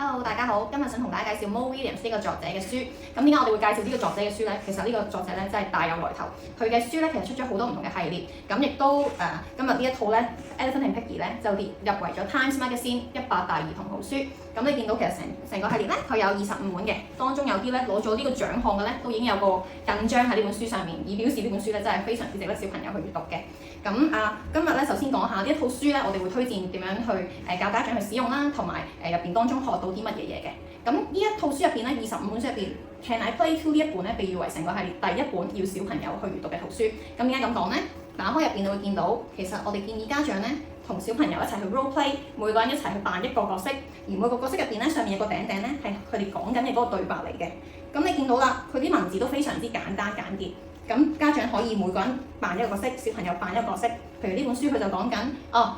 Hello，大家好，今日想同大家介紹 Mo Willems 呢個作者嘅書。咁點解我哋會介紹呢個作者嘅書呢？其實呢個作者咧真係大有來頭。佢嘅書咧其實出咗好多唔同嘅系列，咁亦都今日呢一套咧 Elephant and Piggy 咧就列入圍咗 Times Magazine 100大兒童好書。咁你見到其實成個系列咧，佢有25本嘅，當中有啲咧攞咗呢個獎項嘅咧，都已經有個印章喺呢本書上面，以表示呢本書咧真係非常之值得小朋友去閱讀嘅。咁今日咧首先講下呢一套書咧，我哋會推薦點樣去教家長去使用啦，同埋入邊當中學到啲乜嘢嘢嘅。咁呢一套書入邊咧，25本書入邊 Can I Play Too 呢一本咧，被譽為成個系列第一本要小朋友去閱讀嘅圖書。咁點解咁講咧？打開入邊你會見到，其實我哋建議家長咧同小朋友一齊去 role play， 每個人一齊去扮一個角色，而每個角色入邊咧上面有個頂頂咧係佢哋講緊嘅嗰個對白嚟嘅。咁你見到啦，佢啲文字都非常之簡單簡潔。咁家長可以每個人扮一個角色，小朋友扮一個角色。譬如呢本書佢就講緊，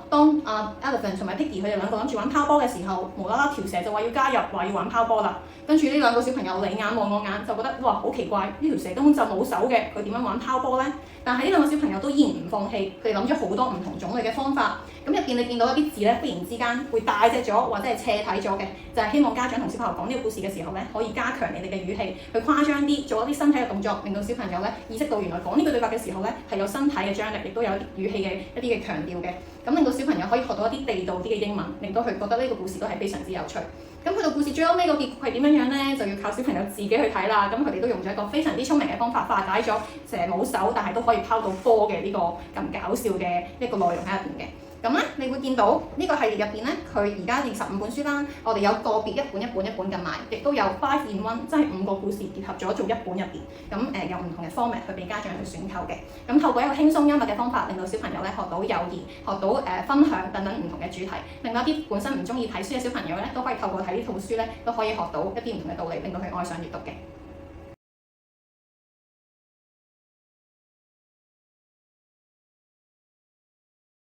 當Elephant 同埋 Piggy 佢哋兩個諗住玩拋波嘅時候，無啦啦條蛇就話要加入，話要玩拋波啦。跟住呢兩個小朋友你眼望我眼，就覺得哇好奇怪，呢條蛇根本就冇手嘅，佢點樣玩拋波呢？但係呢兩個小朋友都依然唔放棄，佢哋諗咗好多唔同種類嘅方法。咁入邊你見到一啲字咧，忽然之間會大隻咗，或者係斜體咗嘅，就係希望家長同小朋友講呢個故事嘅時候咧，可以加強你哋嘅語氣，去誇張啲，做一啲身體嘅動作，令到小朋友咧意識到原來講呢個對白嘅時候咧係有身體嘅張力，亦都有語氣嘅一啲嘅強調嘅。咁令到小朋友可以學到一啲地道啲嘅英文，令到佢覺得呢個故事都係非常之有趣。咁去到故事最後尾個結局係點樣咧，就要靠小朋友自己去睇啦。咁佢哋都用咗一個非常之聰明嘅方法，化解咗蛇冇手但係都可以拋到波嘅呢個咁搞笑嘅一個內容喺入邊嘅。咁咧，你會見到呢個系列入邊咧，佢而家25本書啦，我哋有個別一本咁賣，亦都有5 in 1，即係5個故事結合咗做一本入邊。咁有唔同嘅 format 去俾家長去選購嘅。咁透過一個輕鬆幽默嘅方法，令到小朋友咧學到友誼，學到分享等等唔同嘅主題，令到一啲本身唔中意睇書嘅小朋友咧，都可以透過睇呢套書咧，都可以學到一啲唔同嘅道理，令到佢愛上閱讀嘅。